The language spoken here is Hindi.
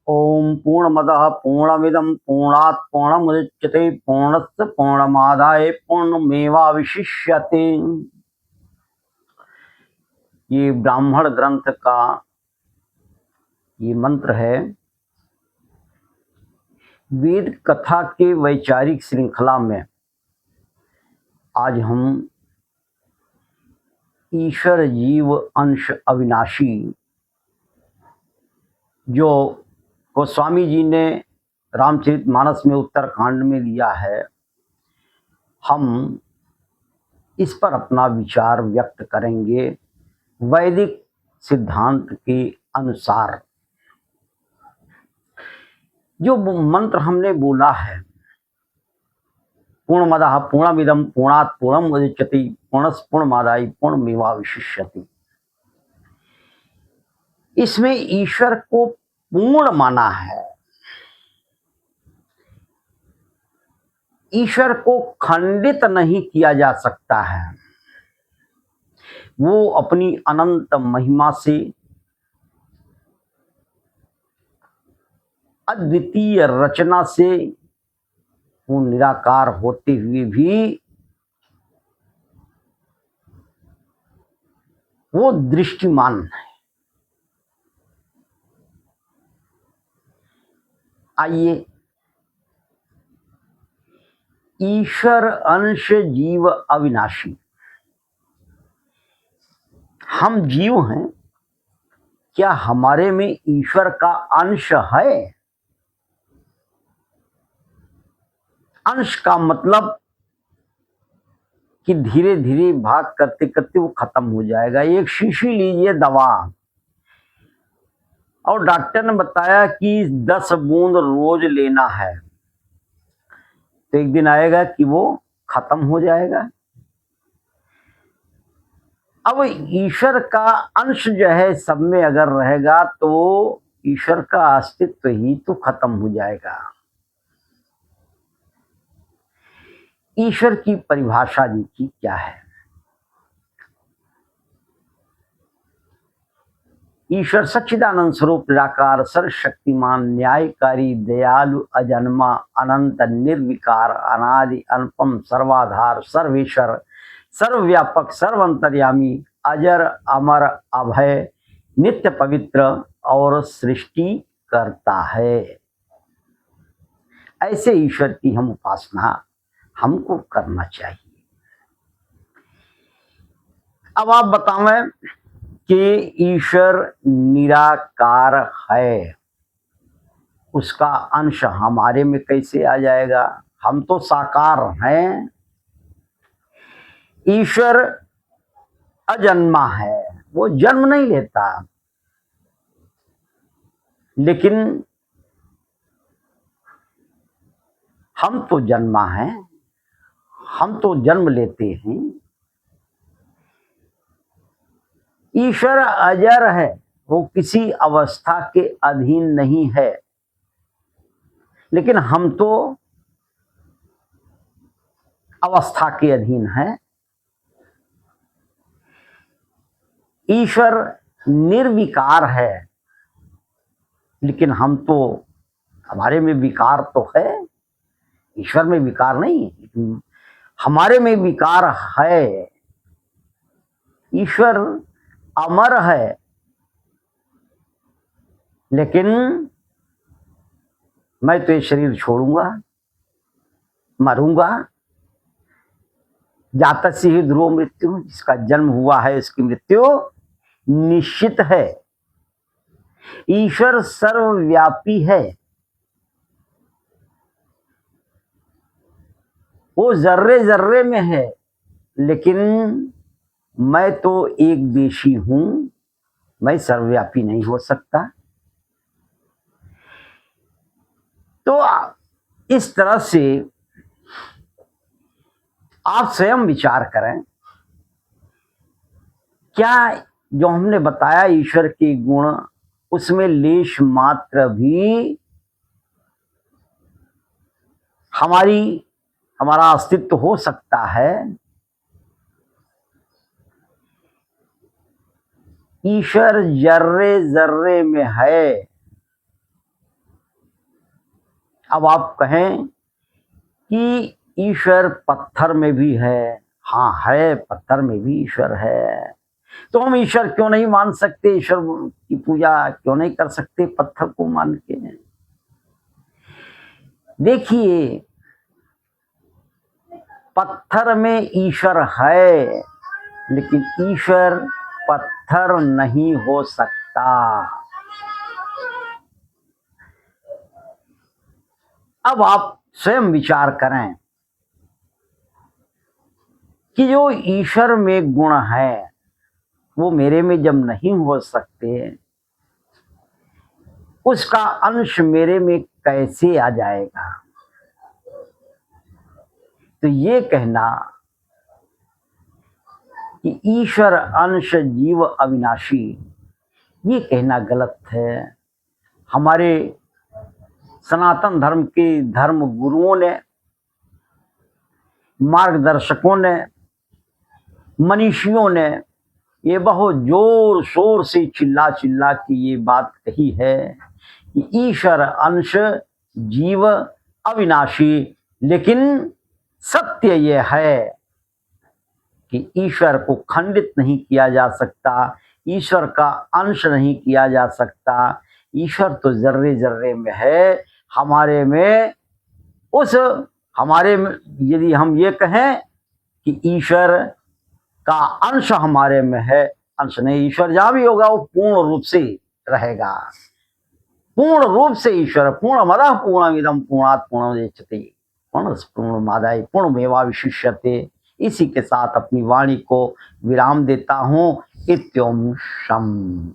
ओम पूर्णमदः पूर्णमिदं पूर्णात् पूर्णमुदच्यते पूर्णस्य पूर्णमादाय पूर्णमेवावशिष्यते। ये ब्राह्मण ग्रंथ का ये मंत्र है। वेद कथा के वैचारिक श्रृंखला में आज हम ईश्वर जीव अंश अविनाशी जो गोस्वामी जी ने रामचरितमानस में उत्तरकांड में लिया है, हम इस पर अपना विचार व्यक्त करेंगे वैदिक सिद्धांत के अनुसार। जो मंत्र हमने बोला है, पूर्णमदः पूर्णमिदं पूर्णात् पूर्णमुदच्यते पूर्णस्य पूर्णमादाय पूर्णमेवावशिष्यते, इसमें ईश्वर को पूर्ण माना है। ईश्वर को खंडित नहीं किया जा सकता है। वो अपनी अनंत महिमा से अद्वितीय रचना से वो निराकार होते हुए भी वो दृष्टिमान है। आइए, ईश्वर अंश जीव अविनाशी। हम जीव हैं, क्या हमारे में ईश्वर का अंश है? अंश का मतलब कि धीरे धीरे भाग करते करते वो खत्म हो जाएगा। एक शीशी लीजिए दवा, और डॉक्टर ने बताया कि 10 बूंद रोज लेना है, तो एक दिन आएगा कि वो खत्म हो जाएगा। अब ईश्वर का अंश जो है सब में अगर रहेगा तो ईश्वर का अस्तित्व ही तो खत्म हो जाएगा। ईश्वर की परिभाषा देखिए क्या है। ईश्वर सच्चिदानंद स्वरूप निराकार सर्वशक्तिमान न्यायकारी दयालु अजन्मा अनंत निर्विकार अनादि अनुपम सर्वाधार सर्वेश्वर सर्वव्यापक सर्वंतर्यामी अजर अमर अभय नित्य पवित्र और सृष्टि करता है। ऐसे ईश्वर की हम उपासना हमको करना चाहिए। अब आप बतावें कि ईश्वर निराकार है, उसका अंश हमारे में कैसे आ जाएगा? हम तो साकार हैं। ईश्वर अजन्मा है, वो जन्म नहीं लेता, लेकिन हम तो जन्मा हैं, हम तो जन्म लेते हैं। ईश्वर अजर है, वो किसी अवस्था के अधीन नहीं है, लेकिन हम तो अवस्था के अधीन हैं। ईश्वर निर्विकार है, लेकिन हम तो, हमारे में विकार तो है, ईश्वर में विकार नहीं, हमारे में विकार है। ईश्वर अमर है, लेकिन मैं तो ये शरीर छोड़ूंगा, मरूंगा। जातस्य ही ध्रुव मृत्यु, जिसका जन्म हुआ है उसकी मृत्यु निश्चित है। ईश्वर सर्वव्यापी है, वो जर्रे जर्रे में है, लेकिन मैं तो एक देशी हूं, मैं सर्वव्यापी नहीं हो सकता। तो इस तरह से आप स्वयं विचार करें, क्या जो हमने बताया ईश्वर के गुण, उसमें लेश मात्र भी हमारा अस्तित्व हो सकता है? ईश्वर जर्रे जर्रे में है, अब आप कहें कि ईश्वर पत्थर में भी है, हाँ है, पत्थर में भी ईश्वर है, तो हम ईश्वर क्यों नहीं मान सकते, ईश्वर की पूजा क्यों नहीं कर सकते पत्थर को मान के। देखिए, पत्थर में ईश्वर है, लेकिन ईश्वर पत्थर नहीं हो सकता। अब आप स्वयं विचार करें कि जो ईश्वर में गुण है वो मेरे में जब नहीं हो सकते, उसका अंश मेरे में कैसे आ जाएगा। तो ये कहना कि ईश्वर अंश जीव अविनाशी, ये कहना गलत है। हमारे सनातन धर्म के धर्म गुरुओं ने, मार्गदर्शकों ने, मनीषियों ने ये बहुत जोर शोर से चिल्ला चिल्ला के ये बात कही है कि ईश्वर अंश जीव अविनाशी। लेकिन सत्य ये है कि ईश्वर को खंडित नहीं किया जा सकता, ईश्वर का अंश नहीं किया जा सकता। ईश्वर तो जर्रे जर्रे में है, हमारे में, उस हमारे में, यदि हम ये कहें कि ईश्वर का अंश हमारे में है, अंश नहीं, ईश्वर जहां भी होगा वो पूर्ण रूप से रहेगा, पूर्ण रूप से ईश्वर। पूर्णमदः पूर्णमिदं पूर्णात् पूर्णमुदच्यते पूर्णमादाय पूर्णमेवावशिष्यते। इसी के साथ अपनी वाणी को विराम देता हूं। इत्योम शम।